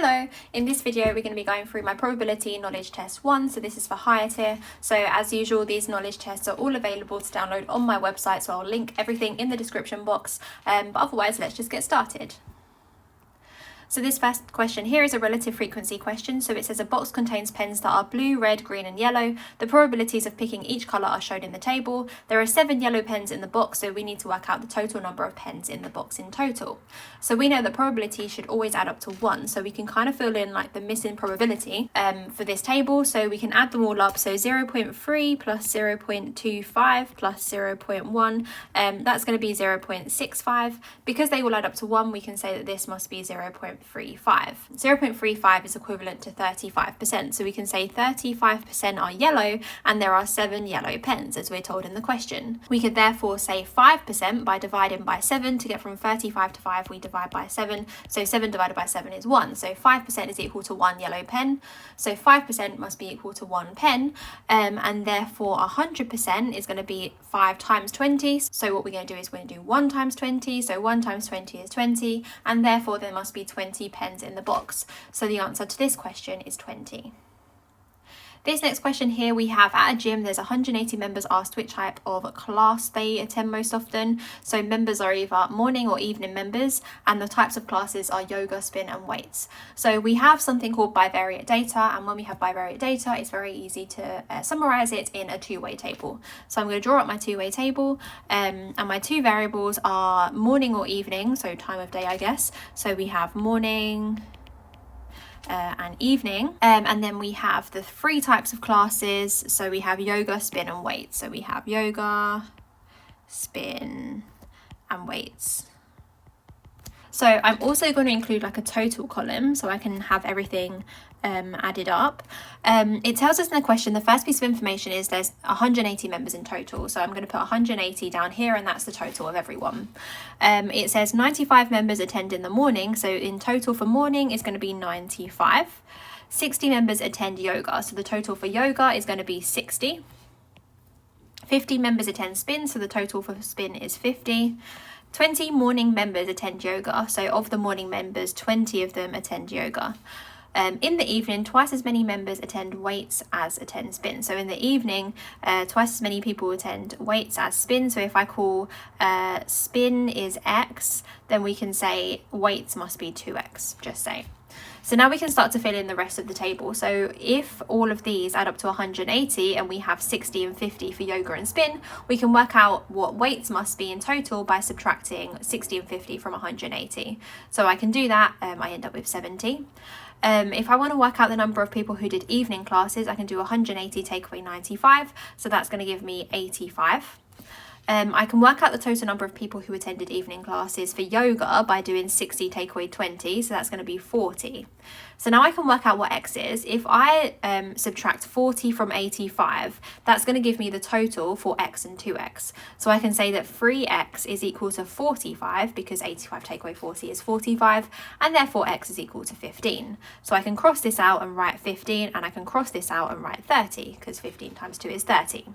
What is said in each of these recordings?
Hello, in this video we're going to be going through my probability knowledge test 1, so this is for higher tier. So as usual, these knowledge tests are all available to download on my website, so I'll link everything in the description box, but otherwise let's just get started. So this first question here is a relative frequency question. So it says a box contains pens that are blue, red, green and yellow. The probabilities of picking each colour are shown in the table. There are 7 yellow pens in the box, so we need to work out the total number of pens in the box in total. So we know that probability should always add up to 1, so we can kind of fill in like the missing probability for this table. So we can add them all up. So 0.3 plus 0.25 plus 0.1, that's going to be 0.65. Because they all add up to 1, we can say that this must be 0.35. 0.35 is equivalent to 35%, so we can say 35% are yellow and there are 7 yellow pens as we're told in the question. We could therefore say 5% by dividing by 7. To get from 35 to 5 we divide by 7, so 7 divided by 7 is 1, so 5% is equal to 1 yellow pen, so 5% must be equal to 1 pen, and therefore 100% is going to be 5 times 20. So what we're going to do is we're going to do 1 times 20, so 1 times 20 is 20, and therefore there must be 20 pens in the box. So the answer to this question is 20. This next question here we have at a gym, there's 180 members asked which type of class they attend most often. So members are either morning or evening members, and the types of classes are yoga, spin and weights. So we have something called bivariate data, and when we have bivariate data it's very easy to summarize it in a two-way table. So I'm going to draw up my two-way table, and my two variables are morning or evening, so time of day I guess. So we have morning and evening, and then we have the 3 types of classes. So we have yoga, spin and weights. So we have yoga, spin and weights. So I'm also going to include like a total column so I can have everything added up. It tells us in the question, the first piece of information is there's 180 members in total, so I'm going to put 180 down here and that's the total of everyone. It says 95 members attend in the morning, so in total for morning is going to be 95. 60 members attend yoga, so the total for yoga is going to be 60. 50 members attend spin, so the total for spin is 50. 20 morning members attend yoga, so of the morning members 20 of them attend yoga. In the evening, twice as many members attend weights as attend spin. So in the evening, twice as many people attend weights as spin. So if I call spin is X, then we can say weights must be 2X, just say. So now we can start to fill in the rest of the table. So if all of these add up to 180 and we have 60 and 50 for yoga and spin, we can work out what weights must be in total by subtracting 60 and 50 from 180. So I can do that, I end up with 70. If I want to work out the number of people who did evening classes, I can do 180 take away 95, so that's going to give me 85. I can work out the total number of people who attended evening classes for yoga by doing 60 take away 20, so that's going to be 40. So now I can work out what X is. If I subtract 40 from 85, that's going to give me the total for X and 2X. So I can say that 3X is equal to 45 because 85 take away 40 is 45, and therefore X is equal to 15. So I can cross this out and write 15, and I can cross this out and write 30 because 15 times 2 is 30.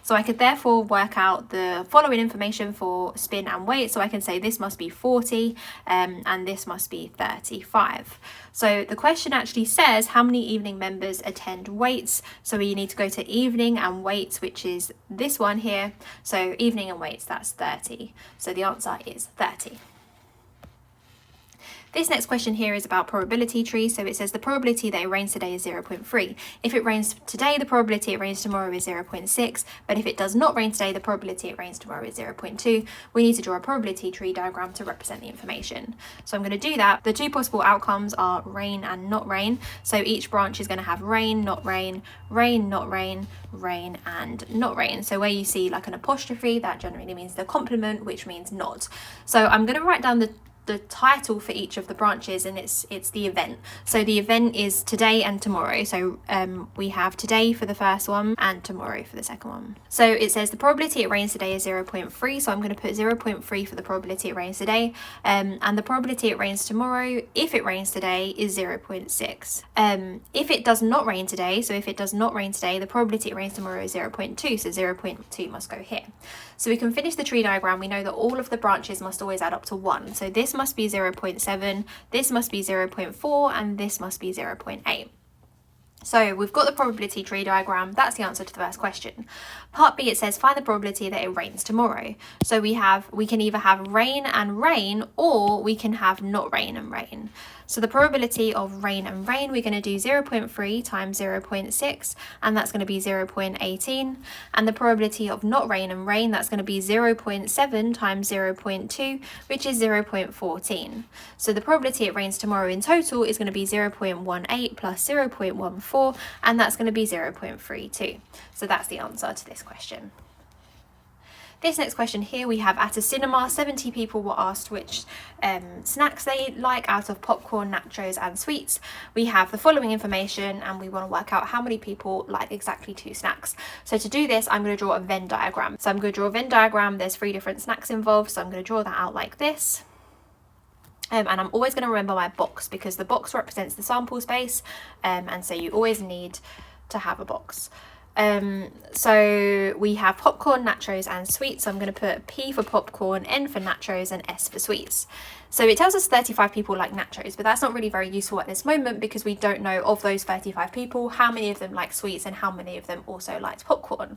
So I could therefore work out the following information for spin and weight. So I can say this must be 40 and this must be 35. So the question actually says how many evening members attend weights. So we need to go to evening and weights, which is this one here. So evening and weights, that's 30. So the answer is 30. This next question here is about probability tree. So it says the probability that it rains today is 0.3. If it rains today, the probability it rains tomorrow is 0.6. But if it does not rain today, the probability it rains tomorrow is 0.2. We need to draw a probability tree diagram to represent the information. So I'm going to do that. The 2 possible outcomes are rain and not rain. So each branch is going to have rain, not rain, rain, not rain, rain and not rain. So where you see like an apostrophe, that generally means the complement, which means not. So I'm going to write down the title for each of the branches, and it's the event. So the event is today and tomorrow. So we have today for the first one and tomorrow for the second one. So it says the probability it rains today is 0.3. So I'm going to put 0.3 for the probability it rains today, and the probability it rains tomorrow, if it rains today, is 0.6. If it does not rain today, so if it does not rain today, the probability it rains tomorrow is 0.2. So 0.2 must go here. So we can finish the tree diagram. We know that all of the branches must always add up to 1. So this must be 0.7, this must be 0.4, and this must be 0.8. So we've got the probability tree diagram. That's the answer to the first question. Part B, it says find the probability that it rains tomorrow. So we can either have rain and rain, or we can have not rain and rain. So the probability of rain and rain, we're going to do 0.3 times 0.6, and that's going to be 0.18. And the probability of not rain and rain, that's going to be 0.7 times 0.2, which is 0.14. So the probability it rains tomorrow in total is going to be 0.18 plus 0.14, and that's going to be 0.32. So that's the answer to this question. This next question here, we have at a cinema, 70 people were asked which snacks they like out of popcorn, nachos and sweets. We have the following information and we want to work out how many people like exactly 2 snacks. So to do this, I'm going to draw a Venn diagram. So I'm going to draw a Venn diagram. There's 3 different snacks involved. So I'm going to draw that out like this. And I'm always going to remember my box because the box represents the sample space. And so you always need to have a box. So we have popcorn, nachos and sweets. So I'm going to put P for popcorn, N for nachos and S for sweets. So it tells us 35 people like nachos, but that's not really very useful at this moment because we don't know of those 35 people how many of them like sweets and how many of them also liked popcorn.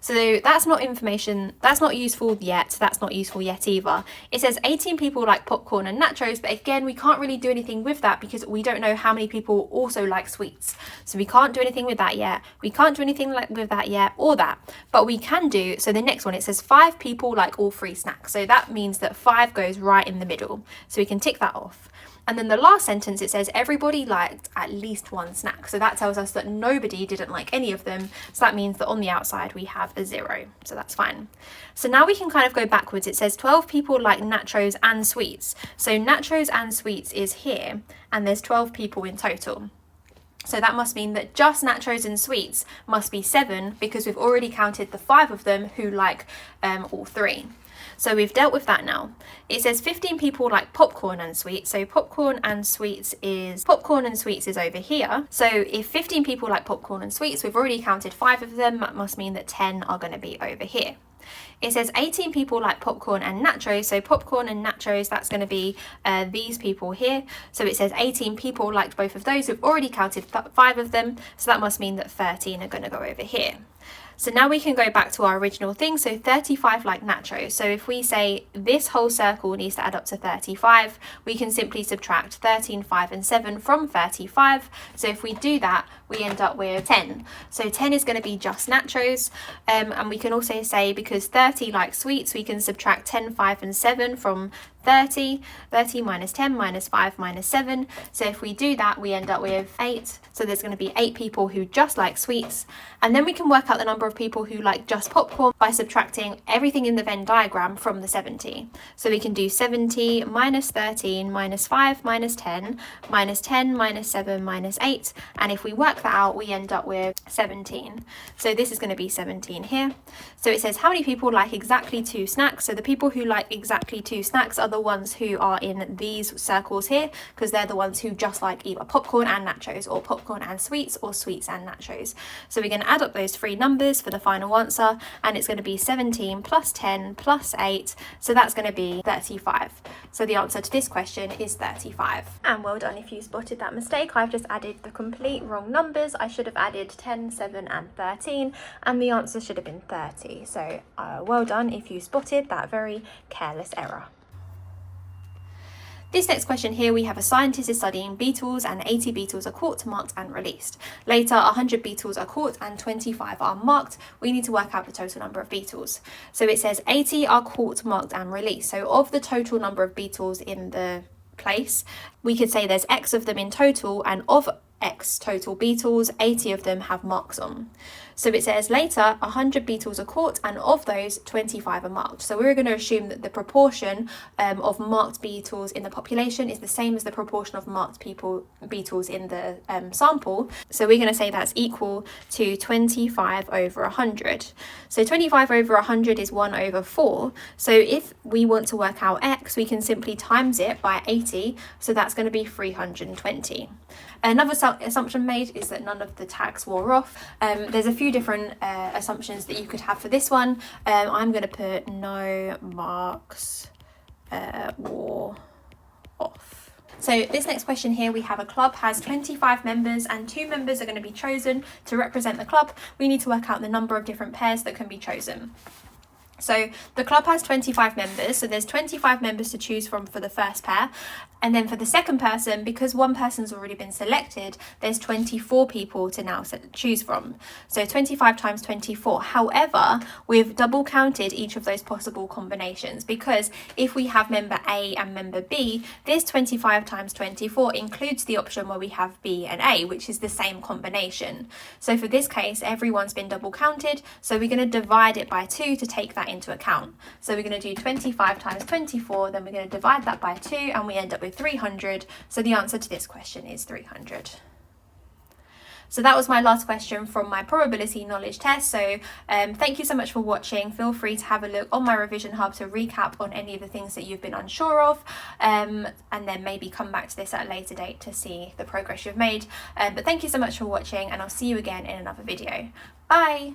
So that's not information, that's not useful yet, that's not useful yet either. It says 18 people like popcorn and nachos, but again, we can't really do anything with that because we don't know how many people also like sweets. So we can't do anything with that yet. We can't do anything with that yet or that, but we can do, so the next one, it says 5 people like all 3 snacks. So that means that 5 goes right in the middle. So we can tick that off. And then the last sentence, it says everybody liked at least 1 snack. So that tells us that nobody didn't like any of them. So that means that on the outside we have a 0. So that's fine. So now we can kind of go backwards. It says 12 people like nachos and sweets. So nachos and sweets is here and there's 12 people in total. So that must mean that just nachos and sweets must be 7 because we've already counted the 5 of them who like all 3. So we've dealt with that now. It says 15 people like popcorn and sweets. So popcorn and sweets is over here. So if 15 people like popcorn and sweets, we've already counted 5 of them. That must mean that 10 are going to be over here. It says 18 people like popcorn and nachos. So popcorn and nachos, that's going to be these people here. So it says 18 people liked both of those. We've already counted 5 of them. So that must mean that 13 are going to go over here. So now we can go back to our original thing. So 35 like nachos. So if we say this whole circle needs to add up to 35, we can simply subtract 13, 5 and 7 from 35. So if we do that, we end up with 10. So 10 is going to be just nachos. And we can also say because 30 like sweets, we can subtract 10, 5 and 7 from 30. 30 minus 10 minus 5 minus 7. So if we do that, we end up with 8. So there's going to be 8 people who just like sweets. And then we can work out the number of people who like just popcorn by subtracting everything in the Venn diagram from the 70. So we can do 70 minus 13 minus 5 minus 10 minus 10 minus 7 minus 8. And if we work that out, we end up with 17. So this is going to be 17 here. So it says how many people like exactly 2 snacks. So the people who like exactly 2 snacks are the ones who are in these circles here because they're the ones who just like either popcorn and nachos or popcorn and sweets or sweets and nachos. So we're going to add up those 3 numbers for the final answer and it's going to be 17 plus 10 plus 8. So that's going to be 35. So the answer to this question is 35. And well done if you spotted that mistake. I've just added the complete wrong numbers. I should have added 10, 7 and 13 and the answer should have been 30. So well done if you spotted that very careless error. This next question here, we have a scientist is studying beetles and 80 beetles are caught, marked and released. Later, 100 beetles are caught and 25 are marked. We need to work out the total number of beetles. So it says 80 are caught, marked and released. So of the total number of beetles in the place, we could say there's X of them in total and of X total beetles, 80 of them have marks on. So it says later 100 beetles are caught and of those 25 are marked. So we're going to assume that the proportion of marked beetles in the population is the same as the proportion of marked beetles in the sample. So we're going to say that's equal to 25 over 100. So 25 over 100 is 1 over 4. So if we want to work out X, we can simply times it by 80. So that's going to be 320. Another assumption made is that none of the tags wore off. There's a few different assumptions that you could have for this one. I'm going to put no marks wore off. So this next question here, we have a club has 25 members and 2 members are going to be chosen to represent the club. We need to work out the number of different pairs that can be chosen. So the club has 25 members, so there's 25 members to choose from for the first pair. And then for the second person, because one person's already been selected, there's 24 people to now choose from. So 25 times 24. However, we've double counted each of those possible combinations, because if we have member A and member B, this 25 times 24 includes the option where we have B and A, which is the same combination. So for this case, everyone's been double counted. So we're going to divide it by 2 to take that into account. So we're going to do 25 times 24, then we're going to divide that by 2, and we end up with 300. So the answer to this question is 300. So that was my last question from my probability knowledge test. So thank you so much for watching. Feel free to have a look on my revision hub to recap on any of the things that you've been unsure of, and then maybe come back to this at a later date to see the progress you've made. But thank you so much for watching, and I'll see you again in another video. Bye.